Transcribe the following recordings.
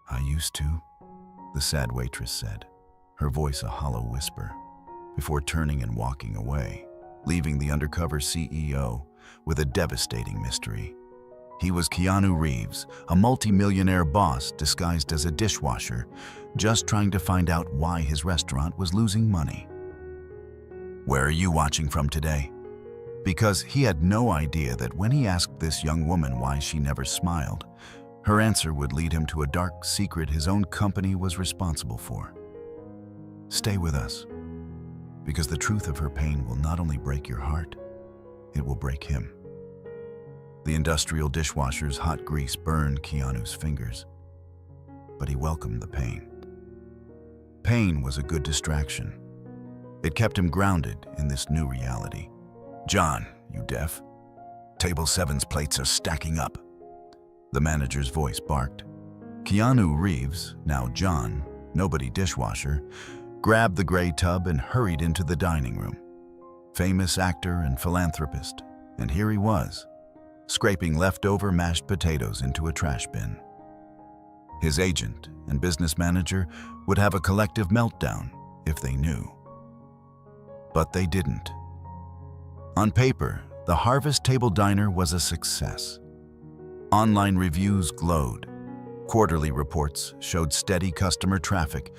"I used to," the sad waitress said, her voice a hollow whisper, before turning and walking away, leaving the undercover CEO with a devastating mystery. He was Keanu Reeves, a multi-millionaire boss disguised as a dishwasher, just trying to find out why his restaurant was losing money. Where are you watching from today? Because he had no idea that when he asked this young woman why she never smiled, her answer would lead him to a dark secret his own company was responsible for. Stay with us, because the truth of her pain will not only break your heart, it will break him. The industrial dishwasher's hot grease burned Keanu's fingers, but he welcomed the pain. Pain was a good distraction. It kept him grounded in this new reality. "John, you deaf? Table 7's plates are stacking up," the manager's voice barked. Keanu Reeves, now John, nobody dishwasher, grabbed the gray tub and hurried into the dining room. Famous actor and philanthropist, and here he was, scraping leftover mashed potatoes into a trash bin. His agent and business manager would have a collective meltdown if they knew. But they didn't. On paper, the Harvest Table Diner was a success. Online reviews glowed. Quarterly reports showed steady customer traffic,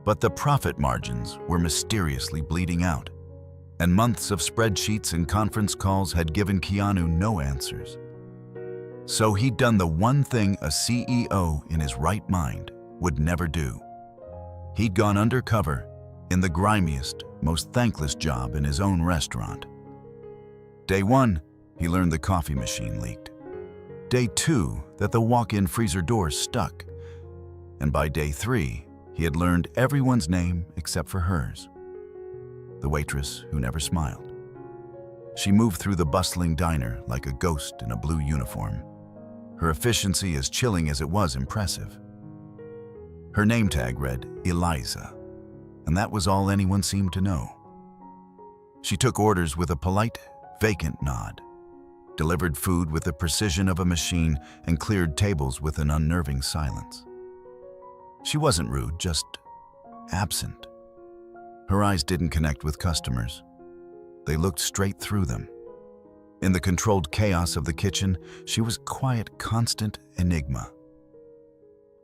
but the profit margins were mysteriously bleeding out. And months of spreadsheets and conference calls had given Keanu no answers. So he'd done the one thing a CEO in his right mind would never do. He'd gone undercover in the grimiest, most thankless job in his own restaurant. Day 1, he learned the coffee machine leaked. Day 2, that the walk-in freezer door stuck. And by day 3, he had learned everyone's name except for hers. The waitress who never smiled. She moved through the bustling diner like a ghost in a blue uniform. Her efficiency, as chilling as it was impressive. Her name tag read Eliza, and that was all anyone seemed to know. She took orders with a polite, vacant nod, delivered food with the precision of a machine, and cleared tables with an unnerving silence. She wasn't rude, just absent. Her eyes didn't connect with customers. They looked straight through them. In the controlled chaos of the kitchen, she was quiet, constant enigma.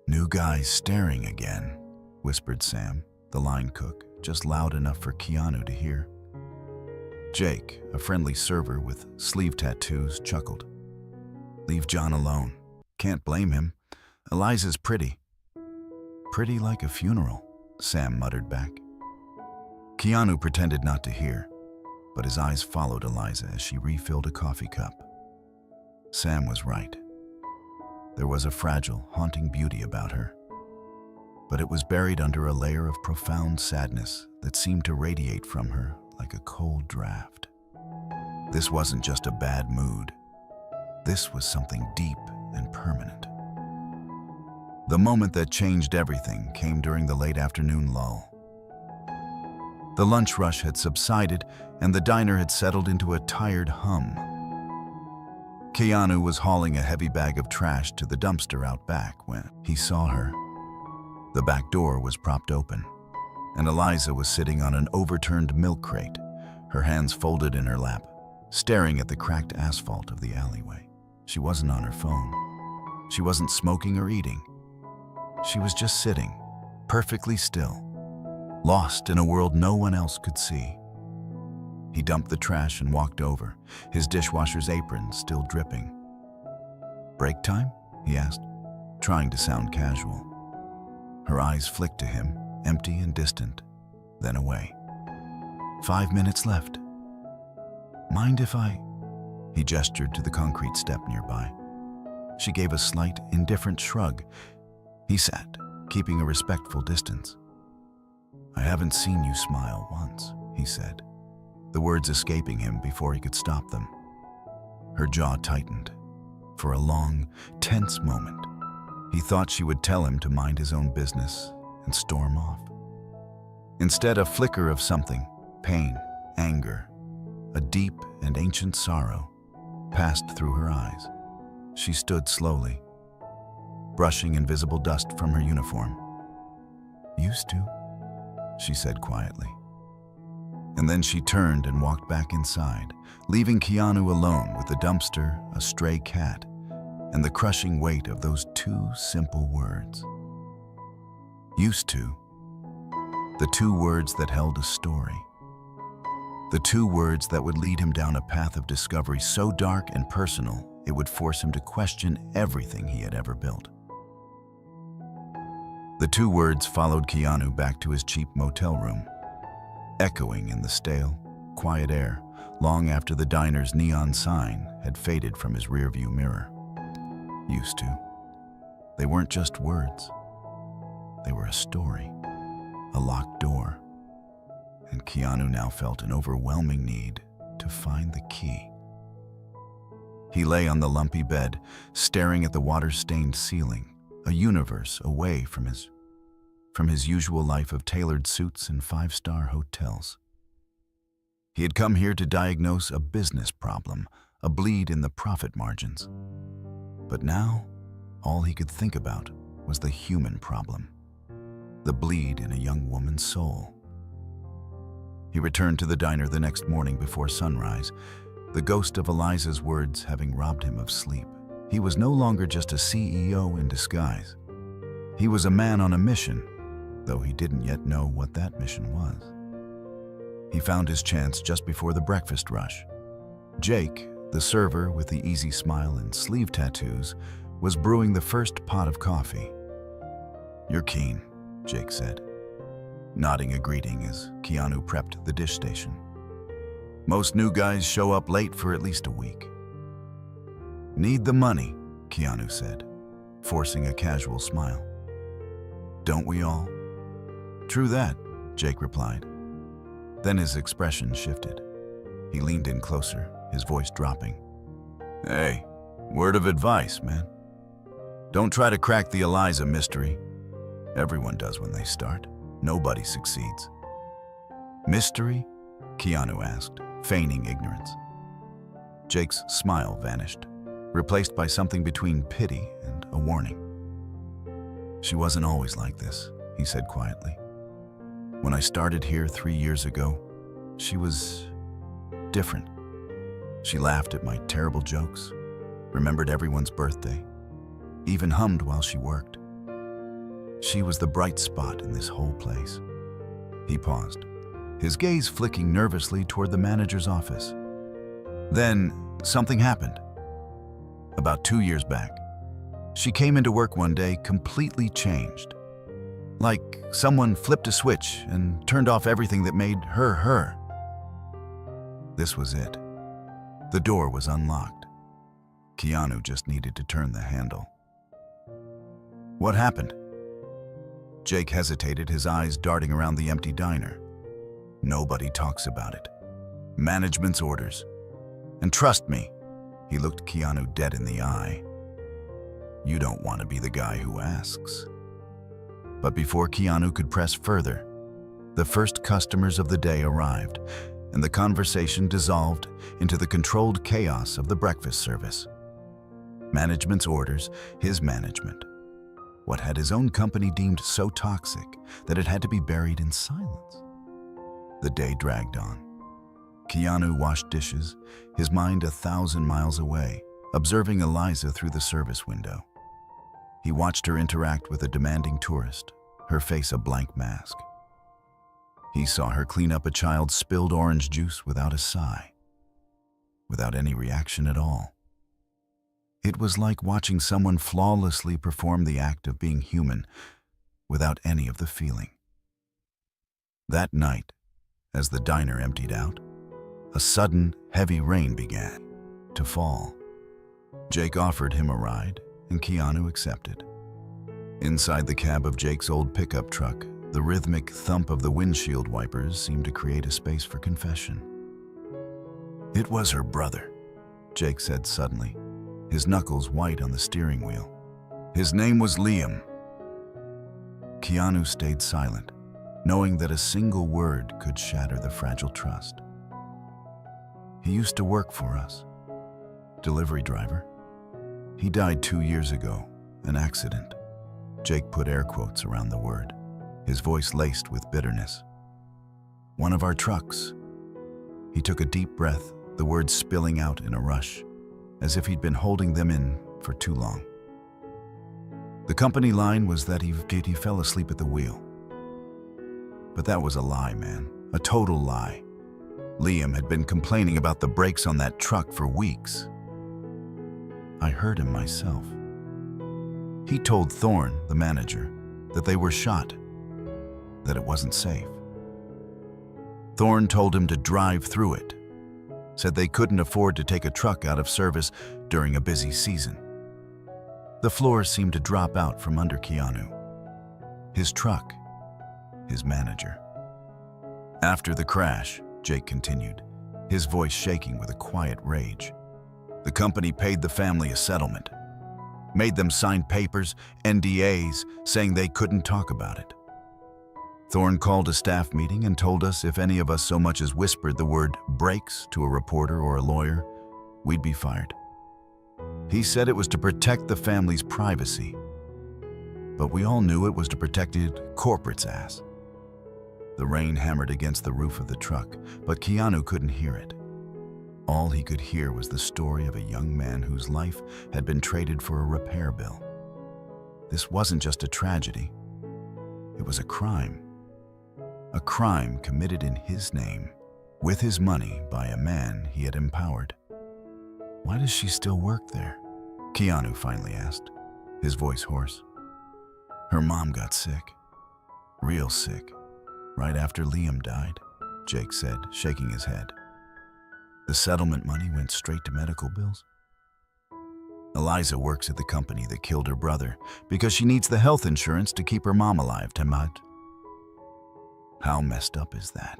"New guys staring again," whispered Sam, the line cook, just loud enough for Keanu to hear. Jake, a friendly server with sleeve tattoos, chuckled. "Leave John alone. Can't blame him. Eliza's pretty." "Pretty like a funeral," Sam muttered back. Keanu pretended not to hear, but his eyes followed Eliza as she refilled a coffee cup. Sam was right. There was a fragile, haunting beauty about her, but it was buried under a layer of profound sadness that seemed to radiate from her like a cold draft. This wasn't just a bad mood. This was something deep and permanent. The moment that changed everything came during the late afternoon lull. The lunch rush had subsided, and the diner had settled into a tired hum. Keanu was hauling a heavy bag of trash to the dumpster out back when he saw her. The back door was propped open, and Eliza was sitting on an overturned milk crate, her hands folded in her lap, staring at the cracked asphalt of the alleyway. She wasn't on her phone. She wasn't smoking or eating. She was just sitting, perfectly still, lost in a world no one else could see. He dumped the trash and walked over, his dishwasher's apron still dripping. "Break time?" he asked, trying to sound casual. Her eyes flicked to him, empty and distant, then away. 5 minutes left. "Mind if I—" He gestured to the concrete step nearby. She gave a slight, indifferent shrug. He sat, keeping a respectful distance. "I haven't seen you smile once," he said, the words escaping him before he could stop them. Her jaw tightened. For a long, tense moment, he thought she would tell him to mind his own business and storm off. Instead, a flicker of something, pain, anger, a deep and ancient sorrow, passed through her eyes. She stood slowly. brushing invisible dust from her uniform. "Used to," she said quietly. And then she turned and walked back inside, leaving Keanu alone with the dumpster, a stray cat, and the crushing weight of those two simple words. Used to. The two words that held a story. The two words that would lead him down a path of discovery so dark and personal it would force him to question everything he had ever built. The two words followed Keanu back to his cheap motel room, echoing in the stale, quiet air long after the diner's neon sign had faded from his rearview mirror. Used to. They weren't just words. They were a story, a locked door, and Keanu now felt an overwhelming need to find the key. He lay on the lumpy bed, staring at the water-stained ceiling, a universe away from his usual life of tailored suits and five-star hotels. He had come here to diagnose a business problem, a bleed in the profit margins. But now, all he could think about was the human problem, the bleed in a young woman's soul. He returned to the diner the next morning before sunrise, the ghost of Eliza's words having robbed him of sleep. He was no longer just a CEO in disguise. He was a man on a mission, though he didn't yet know what that mission was. He found his chance just before the breakfast rush. Jake, the server with the easy smile and sleeve tattoos, was brewing the first pot of coffee. "You're keen," Jake said, nodding a greeting as Keanu prepped the dish station. "Most new guys show up late for at least a week." "Need the money," Keanu said, forcing a casual smile. "Don't we all?" "True that," Jake replied. Then his expression shifted. He leaned in closer, his voice dropping. "Hey, word of advice, man. Don't try to crack the Eliza mystery. Everyone does when they start. Nobody succeeds." "Mystery?" Keanu asked, feigning ignorance. Jake's smile vanished, replaced by something between pity and a warning. "She wasn't always like this," he said quietly. "When I started here 3 years ago, she was different. She laughed at my terrible jokes, remembered everyone's birthday, even hummed while she worked. She was the bright spot in this whole place." He paused, his gaze flicking nervously toward the manager's office. "Then something happened. About 2 years back, she came into work one day completely changed. Like someone flipped a switch and turned off everything that made her her. This was it. The door was unlocked. Keanu just needed to turn the handle." "What happened?" Jake hesitated, his eyes darting around the empty diner. "Nobody talks about it. Management's orders. And trust me," he looked Keanu dead in the eye, "you don't want to be the guy who asks." But before Keanu could press further, the first customers of the day arrived, and the conversation dissolved into the controlled chaos of the breakfast service. Management's orders, his management. What had his own company deemed so toxic that it had to be buried in silence? The day dragged on. Keanu washed dishes, his mind 1,000 miles away, observing Eliza through the service window. He watched her interact with a demanding tourist, her face a blank mask. He saw her clean up a child's spilled orange juice without a sigh, without any reaction at all. It was like watching someone flawlessly perform the act of being human without any of the feeling. That night, as the diner emptied out, a sudden, heavy rain began to fall. Jake offered him a ride, and Keanu accepted. Inside the cab of Jake's old pickup truck, the rhythmic thump of the windshield wipers seemed to create a space for confession. "It was her brother," Jake said suddenly, his knuckles white on the steering wheel. "His name was Liam." Keanu stayed silent, knowing that a single word could shatter the fragile trust. "He used to work for us. Delivery driver. He died 2 years ago, An accident. Jake put air quotes around the word, his voice laced with bitterness. One of our trucks. He took a deep breath, the words spilling out in a rush, as if he'd been holding them in for too long. The company line was that he fell asleep at the wheel. But that was a lie, man. A total lie. Liam had been complaining about the brakes on that truck for weeks. I heard him myself. He told Thorne, the manager, that they were shot, that it wasn't safe. Thorne told him to drive through it, said they couldn't afford to take a truck out of service during a busy season. The floor seemed to drop out from under Keanu. His truck, his manager. After the crash, Jake continued, his voice shaking with a quiet rage, the company paid the family a settlement, made them sign papers, NDAs, saying they couldn't talk about it. Thorne called a staff meeting and told us if any of us so much as whispered the word brakes to a reporter or a lawyer, we'd be fired. He said it was to protect the family's privacy, but we all knew it was to protect corporate's ass. The rain hammered against the roof of the truck, but Keanu couldn't hear it. All he could hear was the story of a young man whose life had been traded for a repair bill. This wasn't just a tragedy. It was a crime. A crime committed in his name, with his money, by a man he had empowered. Why does she still work there? Keanu finally asked, his voice hoarse. Her mom got sick. Real sick. Right after Liam died, Jake said, shaking his head. The settlement money went straight to medical bills. Eliza works at the company that killed her brother because she needs the health insurance to keep her mom alive, Tamat. How messed up is that?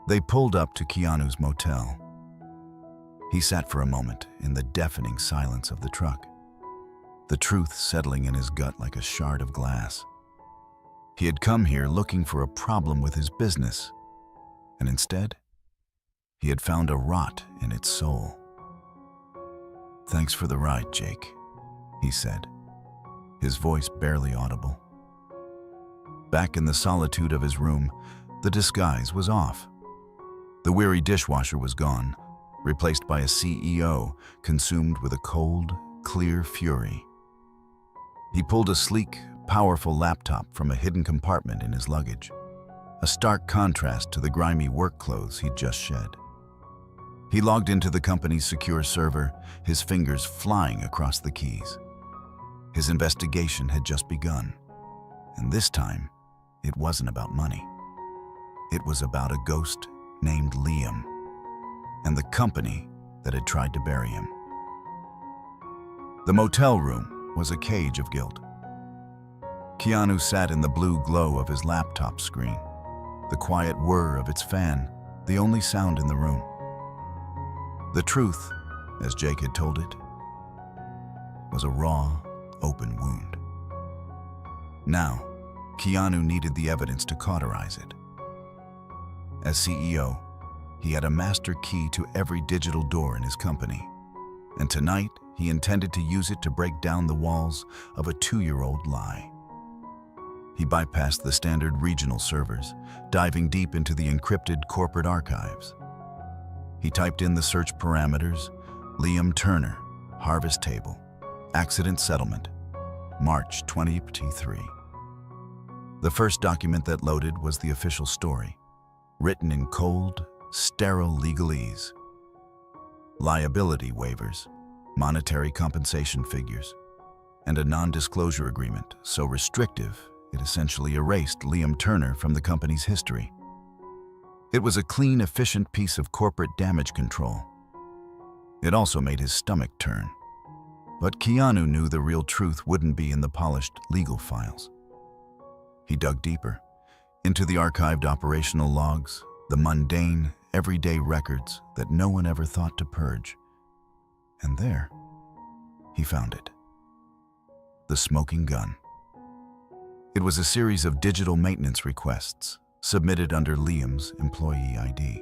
They pulled up to Keanu's motel. He sat for a moment in the deafening silence of the truck, the truth settling in his gut like a shard of glass. He had come here looking for a problem with his business, and instead, he had found a rot in its soul. Thanks for the ride, Jake, he said, his voice barely audible. Back in the solitude of his room, the disguise was off. The weary dishwasher was gone, replaced by a CEO consumed with a cold, clear fury. He pulled a sleek, powerful laptop from a hidden compartment in his luggage, a stark contrast to the grimy work clothes he'd just shed. He logged into the company's secure server, his fingers flying across the keys. His investigation had just begun, and this time, it wasn't about money. It was about a ghost named Liam and the company that had tried to bury him. The motel room was a cage of guilt. Keanu sat in the blue glow of his laptop screen, the quiet whir of its fan, the only sound in the room. The truth, as Jake had told it, was a raw, open wound. Now, Keanu needed the evidence to cauterize it. As CEO, he had a master key to every digital door in his company, and tonight he intended to use it to break down the walls of a 2-year-old lie. He bypassed the standard regional servers, diving deep into the encrypted corporate archives. He typed in the search parameters: Liam Turner, Harvest Table, Accident Settlement, March 2023. The first document that loaded was the official story, written in cold, sterile legalese. Liability waivers, monetary compensation figures, and a non-disclosure agreement so restrictive it essentially erased Liam Turner from the company's history. It was a clean, efficient piece of corporate damage control. It also made his stomach turn. But Keanu knew the real truth wouldn't be in the polished legal files. He dug deeper, into the archived operational logs, the mundane, everyday records that no one ever thought to purge. And there, he found it. The smoking gun. It was a series of digital maintenance requests submitted under Liam's employee ID.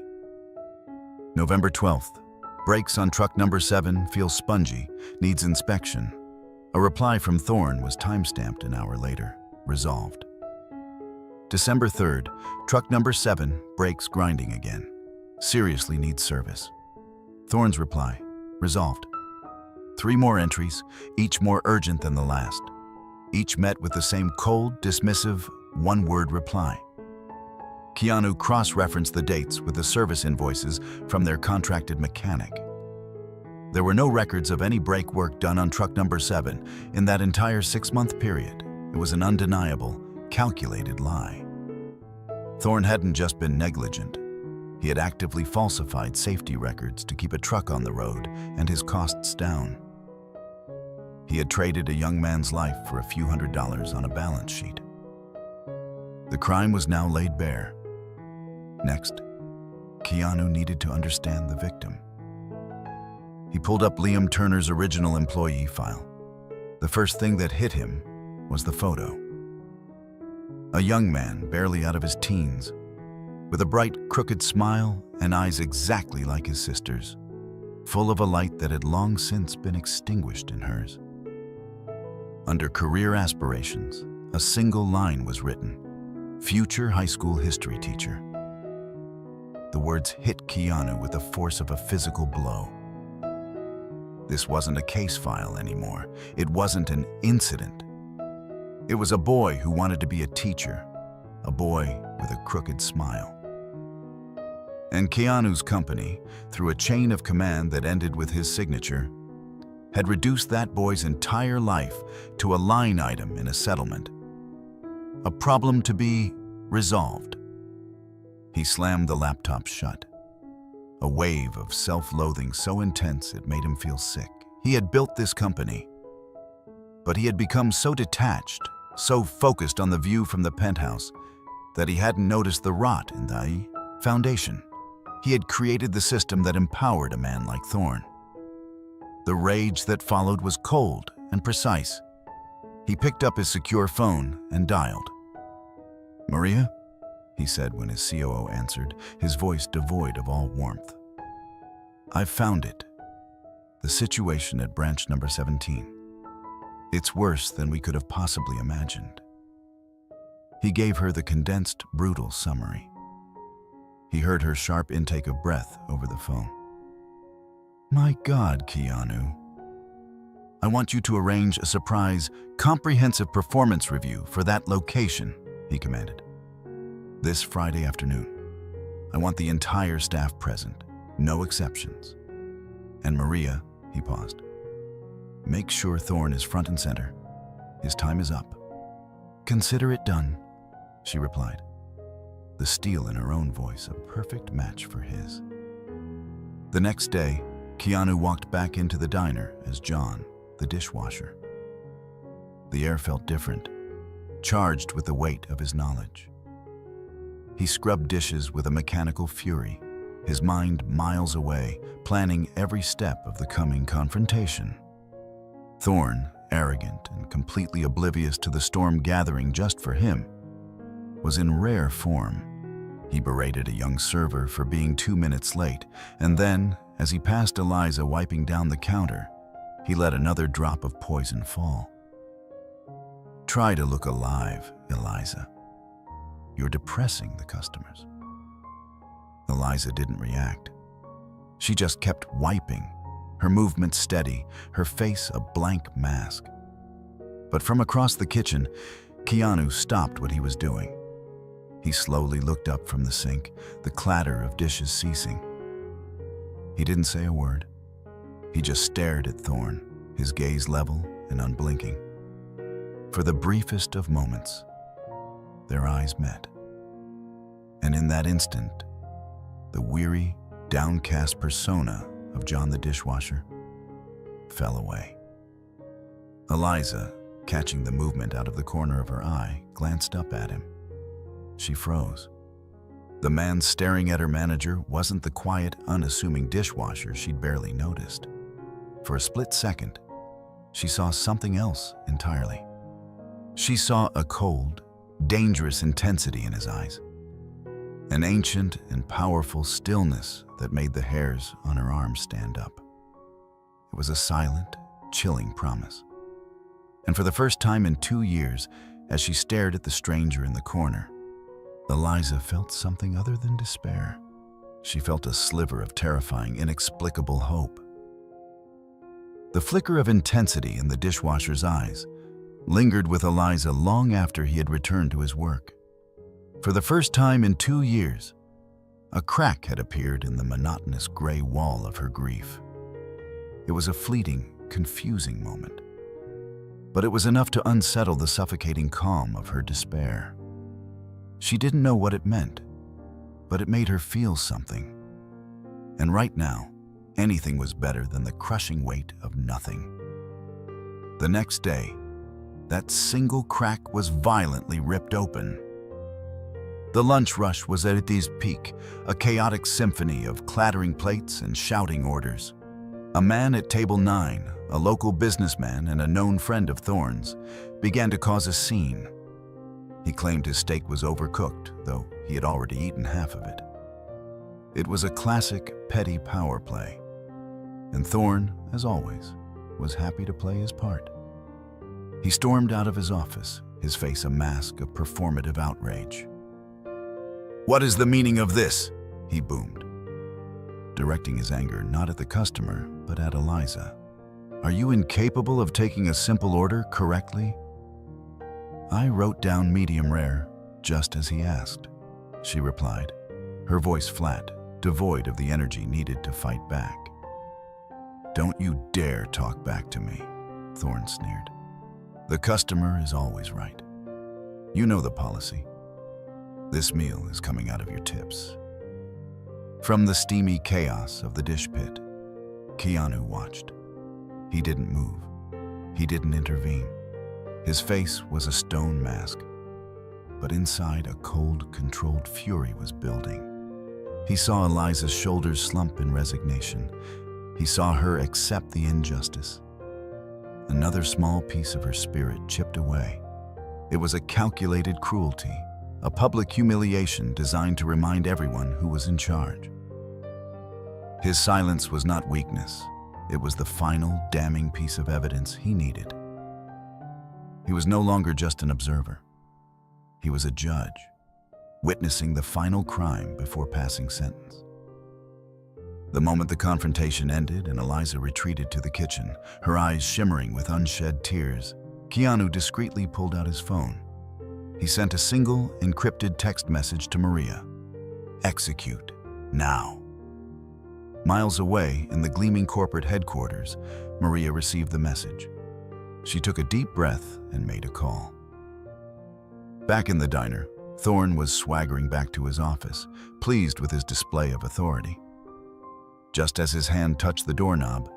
November 12th, brakes on truck number 7 feel spongy, needs inspection. A reply from Thorne was time-stamped an hour later, resolved. December 3rd, truck number 7 brakes grinding again. Seriously needs service. Thorne's reply, resolved. 3 more entries, each more urgent than the last. Each met with the same cold, dismissive, one-word reply. Keanu cross-referenced the dates with the service invoices from their contracted mechanic. There were no records of any brake work done on truck number 7 in that entire 6-month period. It was an undeniable, calculated lie. Thorne hadn't just been negligent. He had actively falsified safety records to keep a truck on the road and his costs down. He had traded a young man's life for a few $100s on a balance sheet. The crime was now laid bare. Next, Keanu needed to understand the victim. He pulled up Liam Turner's original employee file. The first thing that hit him was the photo. A young man, barely out of his teens, with a bright, crooked smile and eyes exactly like his sister's, full of a light that had long since been extinguished in hers. Under career aspirations, a single line was written: future high school history teacher. The words hit Keanu with the force of a physical blow. This wasn't a case file anymore. It wasn't an incident. It was a boy who wanted to be a teacher, a boy with a crooked smile. And Keanu's company, through a chain of command that ended with his signature, had reduced that boy's entire life to a line item in a settlement. A problem to be resolved. He slammed the laptop shut. A wave of self-loathing so intense it made him feel sick. He had built this company, but he had become so detached, so focused on the view from the penthouse, that he hadn't noticed the rot in the foundation. He had created the system that empowered a man like Thorne. The rage that followed was cold and precise. He picked up his secure phone and dialed. "Maria?" he said when his COO answered, his voice devoid of all warmth. "I've found it. The situation at branch number 17. It's worse than we could have possibly imagined." He gave her the condensed, brutal summary. He heard her sharp intake of breath over the phone. "My God, Keanu. I want you to arrange a surprise, comprehensive performance review for that location," he commanded. "This Friday afternoon. I want the entire staff present, no exceptions. And Maria," he paused, "make sure Thorne is front and center. His time is up." "Consider it done," she replied, the steel in her own voice a perfect match for his. The next day, Keanu walked back into the diner as John, the dishwasher. The air felt different, charged with the weight of his knowledge. He scrubbed dishes with a mechanical fury, his mind miles away, planning every step of the coming confrontation. Thorne, arrogant and completely oblivious to the storm gathering just for him, was in rare form. He berated a young server for being 2 minutes late, and then, as he passed Eliza wiping down the counter, he let another drop of poison fall. "Try to look alive, Eliza. You're depressing the customers." Eliza didn't react. She just kept wiping, her movements steady, her face a blank mask. But from across the kitchen, Keanu stopped what he was doing. He slowly looked up from the sink, the clatter of dishes ceasing. He didn't say a word. He just stared at Thorne, his gaze level and unblinking. For the briefest of moments, their eyes met. And in that instant, the weary, downcast persona of John the dishwasher fell away. Eliza, catching the movement out of the corner of her eye, glanced up at him. She froze. The man staring at her manager wasn't the quiet, unassuming dishwasher she'd barely noticed. For a split second, she saw something else entirely. She saw a cold, dangerous intensity in his eyes, an ancient and powerful stillness that made the hairs on her arms stand up. It was a silent, chilling promise. And for the first time in 2 years, as she stared at the stranger in the corner, Eliza felt something other than despair. She felt a sliver of terrifying, inexplicable hope. The flicker of intensity in the dishwasher's eyes lingered with Eliza long after he had returned to his work. For the first time in 2 years, a crack had appeared in the monotonous gray wall of her grief. It was a fleeting, confusing moment, but it was enough to unsettle the suffocating calm of her despair. She didn't know what it meant, but it made her feel something. And right now, anything was better than the crushing weight of nothing. The next day, that single crack was violently ripped open. The lunch rush was at its peak, a chaotic symphony of clattering plates and shouting orders. A man at table 9, a local businessman and a known friend of Thorne's, began to cause a scene. He claimed his steak was overcooked, though he had already eaten half of it. It was a classic petty power play, and Thorne, as always, was happy to play his part. He stormed out of his office, his face a mask of performative outrage. "What is the meaning of this?" he boomed, directing his anger not at the customer, but at Eliza. "Are you incapable of taking a simple order correctly?" "I wrote down medium rare, just as he asked," she replied, her voice flat, devoid of the energy needed to fight back. "Don't you dare talk back to me," Thorne sneered. "The customer is always right. You know the policy. This meal is coming out of your tips." From the steamy chaos of the dish pit, Keanu watched. He didn't move. He didn't intervene. His face was a stone mask, but inside a cold, controlled fury was building. He saw Eliza's shoulders slump in resignation. He saw her accept the injustice. Another small piece of her spirit chipped away. It was a calculated cruelty, a public humiliation designed to remind everyone who was in charge. His silence was not weakness. It was the final, damning piece of evidence he needed. He was no longer just an observer. He was a judge, witnessing the final crime before passing sentence. The moment the confrontation ended and Eliza retreated to the kitchen, her eyes shimmering with unshed tears, Keanu discreetly pulled out his phone. He sent a single, encrypted text message to Maria. "Execute, now." Miles away, in the gleaming corporate headquarters, Maria received the message. She took a deep breath and made a call. Back in the diner, Thorne was swaggering back to his office, pleased with his display of authority. Just as his hand touched the doorknob,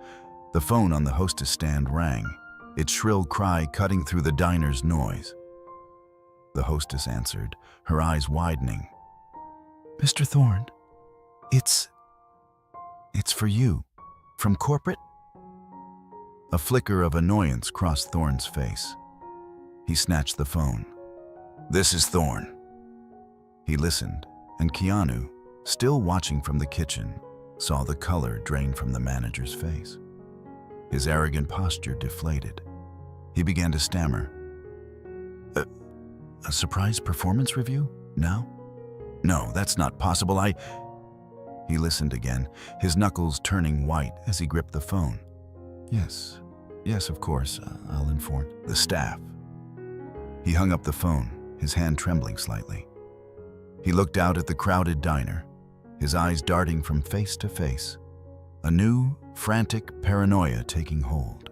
the phone on the hostess stand rang, its shrill cry cutting through the diner's noise. The hostess answered, her eyes widening. "Mr. Thorne, it's for you. From corporate?" A flicker of annoyance crossed Thorne's face. He snatched the phone. "This is Thorne." He listened, and Keanu, still watching from the kitchen, saw the color drain from the manager's face. His arrogant posture deflated. He began to stammer. A surprise performance review? Now? No, that's not possible. He listened again, his knuckles turning white as he gripped the phone. Yes, of course, I'll inform the staff." He hung up the phone, his hand trembling slightly. He looked out at the crowded diner, his eyes darting from face to face, a new, frantic paranoia taking hold.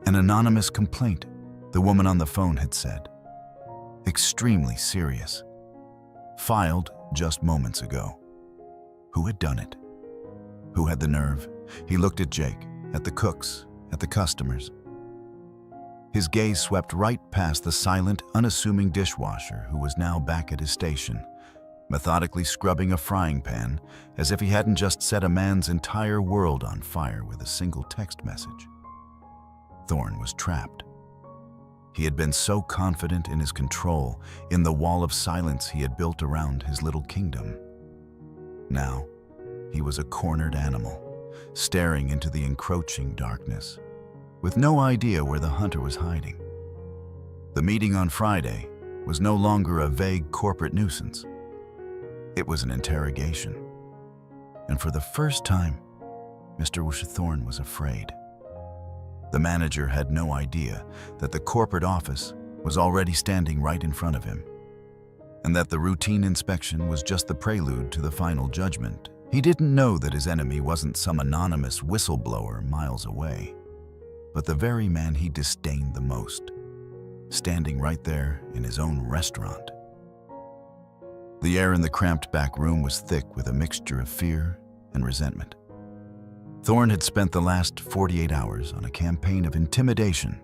An anonymous complaint, the woman on the phone had said. Extremely serious. Filed just moments ago. Who had done it? Who had the nerve? He looked at Jake, at the cooks, at the customers. His gaze swept right past the silent, unassuming dishwasher who was now back at his station, methodically scrubbing a frying pan as if he hadn't just set a man's entire world on fire with a single text message. Thorne was trapped. He had been so confident in his control, in the wall of silence he had built around his little kingdom. Now, he was a cornered animal, staring into the encroaching darkness. with no idea where the hunter was hiding. The meeting on Friday was no longer a vague corporate nuisance. It was an interrogation. And for the first time, Mr. Thorne was afraid. The manager had no idea that the corporate office was already standing right in front of him, and that the routine inspection was just the prelude to the final judgment. He didn't know that his enemy wasn't some anonymous whistleblower miles away, but the very man he disdained the most, standing right there in his own restaurant. The air in the cramped back room was thick with a mixture of fear and resentment. Thorne had spent the last 48 hours on a campaign of intimidation,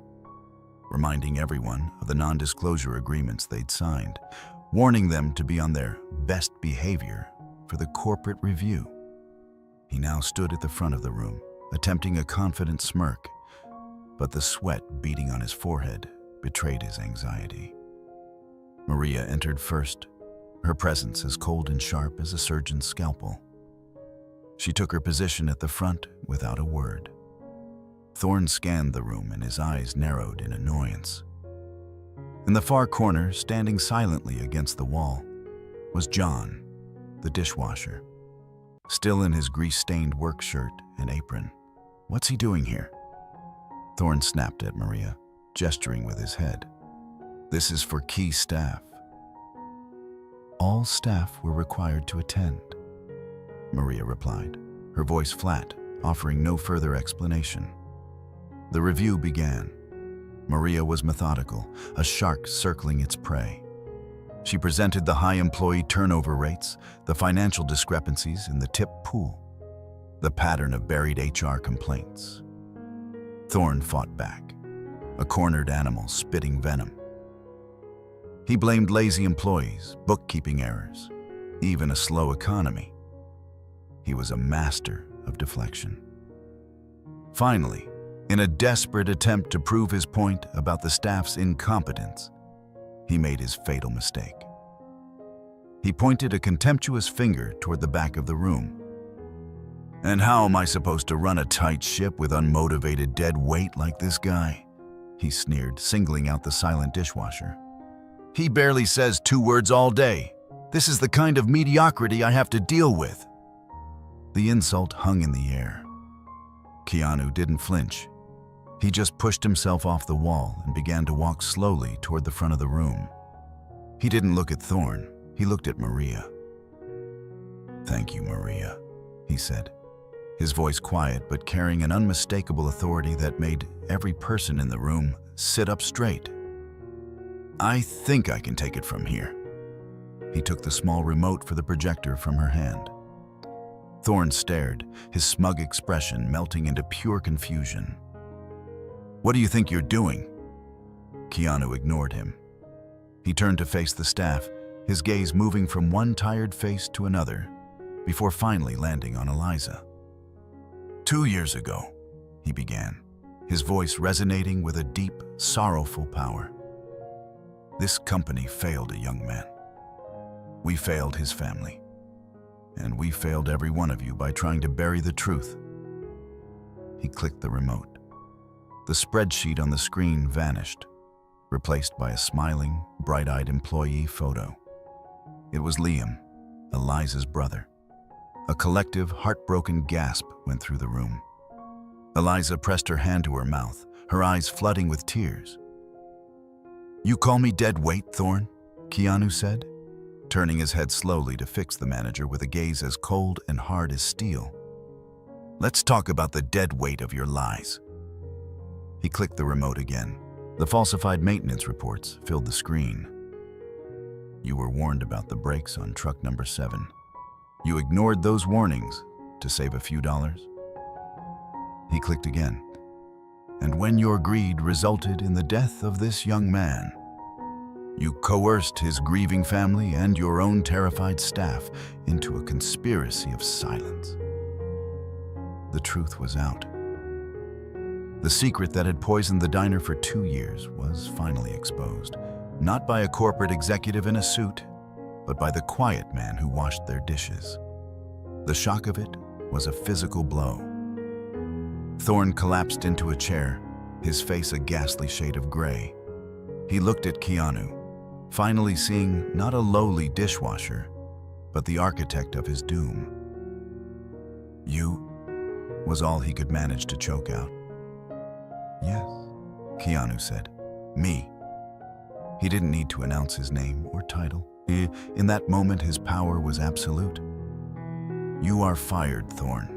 reminding everyone of the non-disclosure agreements they'd signed, warning them to be on their best behavior for the corporate review. He now stood at the front of the room, attempting a confident smirk, but the sweat beading on his forehead betrayed his anxiety. Maria entered first, her presence as cold and sharp as a surgeon's scalpel. She took her position at the front without a word. Thorne scanned the room and his eyes narrowed in annoyance. In the far corner, standing silently against the wall, was John, the dishwasher, still in his grease-stained work shirt and apron. "What's he doing here?" Thorne snapped at Maria, gesturing with his head. "This is for key staff." "All staff were required to attend," Maria replied, her voice flat, offering no further explanation. The review began. Maria was methodical, a shark circling its prey. She presented the high employee turnover rates, the financial discrepancies in the tip pool, the pattern of buried HR complaints. Thorne fought back, a cornered animal spitting venom. He blamed lazy employees, bookkeeping errors, even a slow economy. He was a master of deflection. Finally, in a desperate attempt to prove his point about the staff's incompetence, he made his fatal mistake. He pointed a contemptuous finger toward the back of the room. "And how am I supposed to run a tight ship with unmotivated dead weight like this guy?" he sneered, singling out the silent dishwasher. "He barely says 2 words all day. This is the kind of mediocrity I have to deal with." The insult hung in the air. Keanu didn't flinch. He just pushed himself off the wall and began to walk slowly toward the front of the room. He didn't look at Thorne, he looked at Maria. "Thank you, Maria," he said, his voice quiet but carrying an unmistakable authority that made every person in the room sit up straight. "I think I can take it from here." He took the small remote for the projector from her hand. Thorne stared, his smug expression melting into pure confusion. "What do you think you're doing?" Keanu ignored him. He turned to face the staff, his gaze moving from one tired face to another, before finally landing on Eliza. 2 years ago, he began, his voice resonating with a deep, sorrowful power. "This company failed a young man. We failed his family. And we failed every one of you by trying to bury the truth." He clicked the remote. The spreadsheet on the screen vanished, replaced by a smiling, bright-eyed employee photo. It was Liam, Eliza's brother. A collective, heartbroken gasp went through the room. Eliza pressed her hand to her mouth, her eyes flooding with tears. "You call me dead weight, Thorne?" Keanu said, turning his head slowly to fix the manager with a gaze as cold and hard as steel. "Let's talk about the dead weight of your lies." He clicked the remote again. The falsified maintenance reports filled the screen. "You were warned about the brakes on truck number 7. You ignored those warnings to save a few dollars." He clicked again. "And when your greed resulted in the death of this young man, you coerced his grieving family and your own terrified staff into a conspiracy of silence." The truth was out. The secret that had poisoned the diner for 2 years was finally exposed, not by a corporate executive in a suit, but by the quiet man who washed their dishes. The shock of it was a physical blow. Thorne collapsed into a chair, his face a ghastly shade of gray. He looked at Keanu, finally seeing not a lowly dishwasher, but the architect of his doom. "You?" was all he could manage to choke out. "Yes," Keanu said. "Me." He didn't need to announce his name or title. In that moment, his power was absolute. "You are fired, Thorn.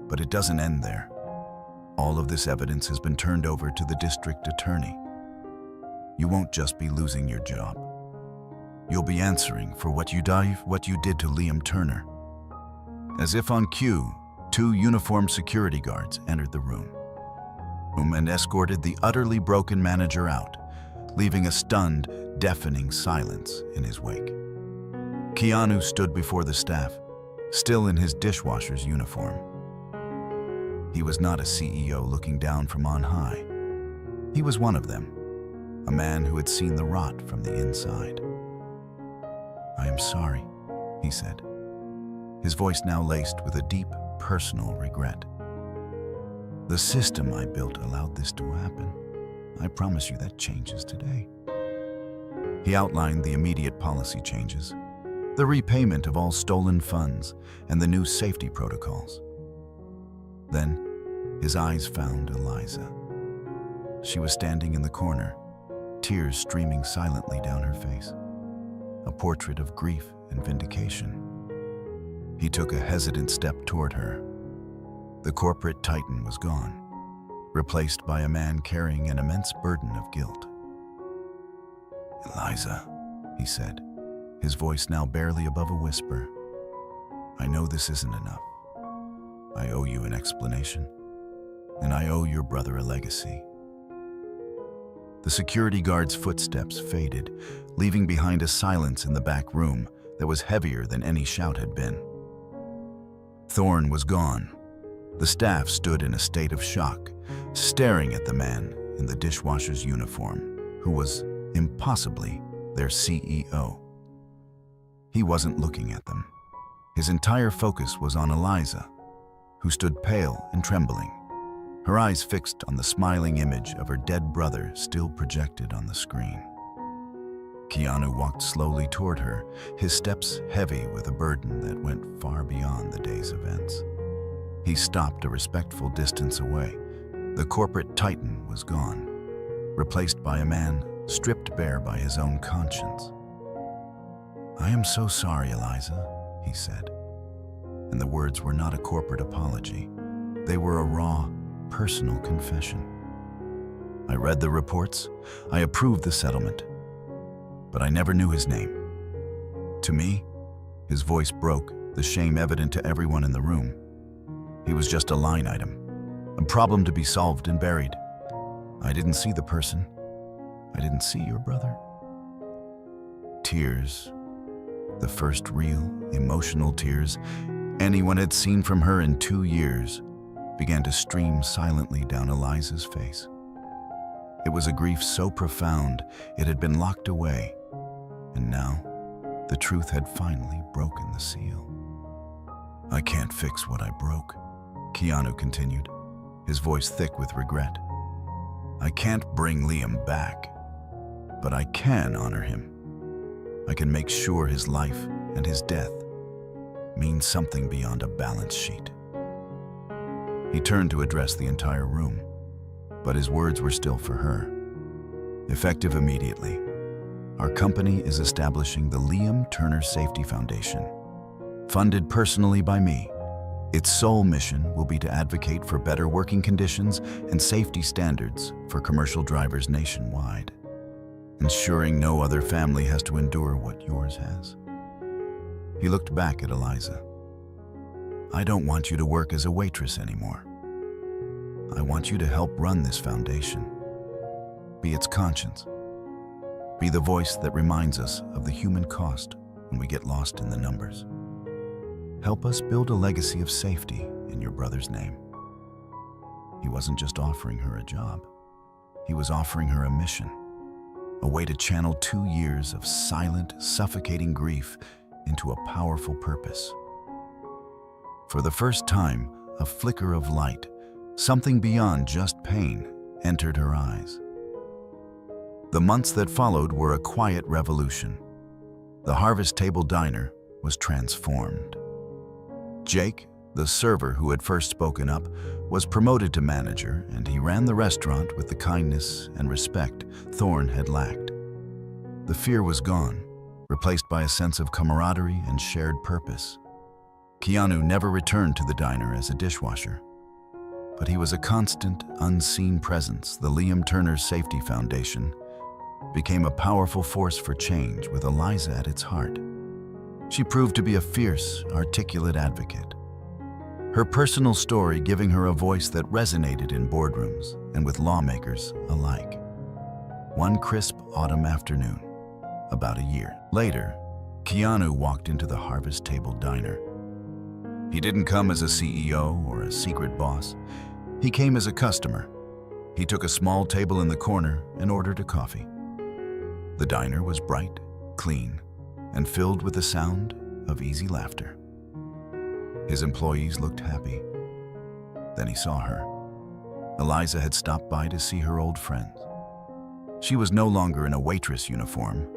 But it doesn't end there. All of this evidence has been turned over to the district attorney. You won't just be losing your job. You'll be answering for what you did to Liam Turner." As if on cue, 2 uniformed security guards entered the room and escorted the utterly broken manager out, leaving a stunned, deafening silence in his wake. Keanu stood before the staff, still in his dishwasher's uniform. He was not a CEO looking down from on high. He was one of them, a man who had seen the rot from the inside. "I am sorry," he said, his voice now laced with a deep, personal regret. "The system I built allowed this to happen. I promise you that changes today." He outlined the immediate policy changes, the repayment of all stolen funds, and the new safety protocols. Then, his eyes found Eliza. She was standing in the corner, tears streaming silently down her face, a portrait of grief and vindication. He took a hesitant step toward her. The corporate titan was gone, replaced by a man carrying an immense burden of guilt. "Eliza," he said, his voice now barely above a whisper, "I know this isn't enough. I owe you an explanation, and I owe your brother a legacy." The security guard's footsteps faded, leaving behind a silence in the back room that was heavier than any shout had been. Thorn was gone. The staff stood in a state of shock, staring at the man in the dishwasher's uniform, who was, impossibly, their CEO. He wasn't looking at them. His entire focus was on Eliza, who stood pale and trembling, her eyes fixed on the smiling image of her dead brother still projected on the screen. Keanu walked slowly toward her, his steps heavy with a burden that went far beyond the day's events. He stopped a respectful distance away. The corporate titan was gone, replaced by a man stripped bare by his own conscience. "I am so sorry, Eliza," he said. And the words were not a corporate apology. They were a raw, personal confession. "I read the reports. I approved the settlement. But I never knew his name. To me," his voice broke, the shame evident to everyone in the room, "he was just a line item, a problem to be solved and buried. I didn't see the person. I didn't see your brother." Tears, the first real, emotional tears anyone had seen from her in 2 years, began to stream silently down Eliza's face. It was a grief so profound it had been locked away, and now the truth had finally broken the seal. "I can't fix what I broke," Keanu continued, his voice thick with regret. "I can't bring Liam back, but I can honor him. I can make sure his life and his death mean something beyond a balance sheet." He turned to address the entire room, but his words were still for her. "Effective immediately, our company is establishing the Liam Turner Safety Foundation, funded personally by me. Its sole mission will be to advocate for better working conditions and safety standards for commercial drivers nationwide, ensuring no other family has to endure what yours has." He looked back at Eliza. "I don't want you to work as a waitress anymore. I want you to help run this foundation. Be its conscience. Be the voice that reminds us of the human cost when we get lost in the numbers. Help us build a legacy of safety in your brother's name." He wasn't just offering her a job. He was offering her a mission, a way to channel 2 years of silent, suffocating grief into a powerful purpose. For the first time, a flicker of light, something beyond just pain, entered her eyes. The months that followed were a quiet revolution. The Harvest Table Diner was transformed. Jake, the server who had first spoken up, was promoted to manager, and he ran the restaurant with the kindness and respect Thorne had lacked. The fear was gone, replaced by a sense of camaraderie and shared purpose. Keanu never returned to the diner as a dishwasher, but he was a constant, unseen presence. The Liam Turner's Safety Foundation became a powerful force for change with Eliza at its heart. She proved to be a fierce, articulate advocate, her personal story giving her a voice that resonated in boardrooms and with lawmakers alike. One crisp autumn afternoon, about a year later, Keanu walked into the Harvest Table Diner. He didn't come as a CEO or a secret boss. He came as a customer. He took a small table in the corner and ordered a coffee. The diner was bright, clean, and filled with the sound of easy laughter. His employees looked happy. Then he saw her. Eliza had stopped by to see her old friends. She was no longer in a waitress uniform,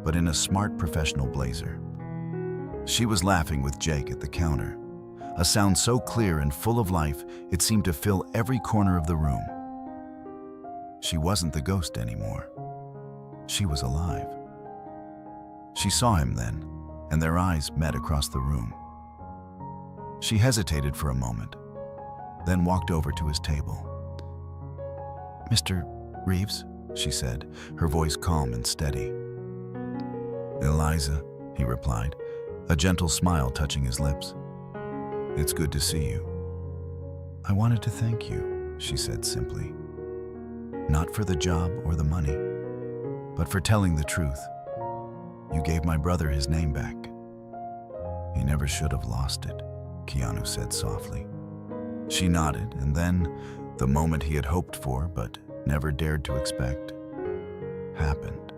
but in a smart professional blazer. She was laughing with Jake at the counter, a sound so clear and full of life it seemed to fill every corner of the room. She wasn't the ghost anymore. She was alive. She saw him then, and their eyes met across the room. She hesitated for a moment, then walked over to his table. "Mr. Reeves," she said, her voice calm and steady. "Eliza," he replied, a gentle smile touching his lips. "It's good to see you." "I wanted to thank you," she said simply. "Not for the job or the money, but for telling the truth. You gave my brother his name back." "He never should have lost it," Keanu said softly. She nodded, and then, the moment he had hoped for but never dared to expect happened.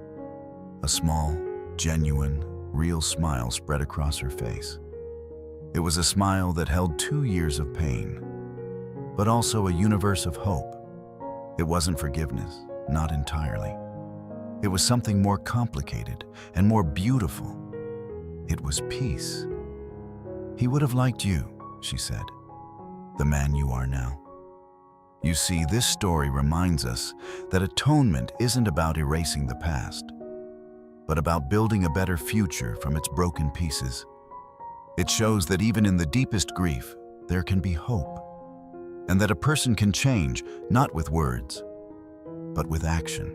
A small, genuine, real smile spread across her face. It was a smile that held 2 years of pain, but also a universe of hope. It wasn't forgiveness, not entirely. It was something more complicated and more beautiful. It was peace. "He would have liked you," she said, "the man you are now." You see, this story reminds us that atonement isn't about erasing the past, but about building a better future from its broken pieces. It shows that even in the deepest grief, there can be hope, and that a person can change, not with words, but with action.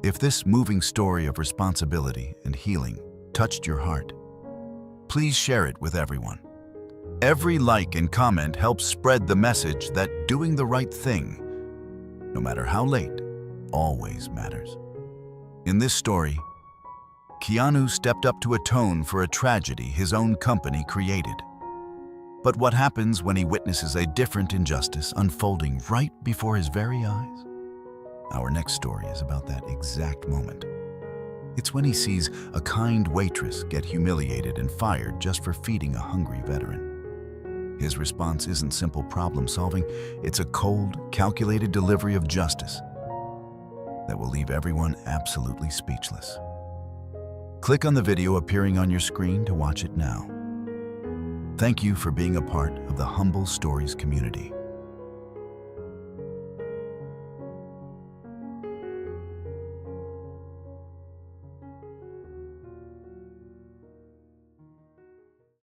If this moving story of responsibility and healing touched your heart, please share it with everyone. Every like and comment helps spread the message that doing the right thing, no matter how late, always matters. In this story, Keanu stepped up to atone for a tragedy his own company created. But what happens when he witnesses a different injustice unfolding right before his very eyes? Our next story is about that exact moment. It's when he sees a kind waitress get humiliated and fired just for feeding a hungry veteran. His response isn't simple problem solving, it's a cold, calculated delivery of justice that will leave everyone absolutely speechless. Click on the video appearing on your screen to watch it now. Thank you for being a part of the Humble Stories community.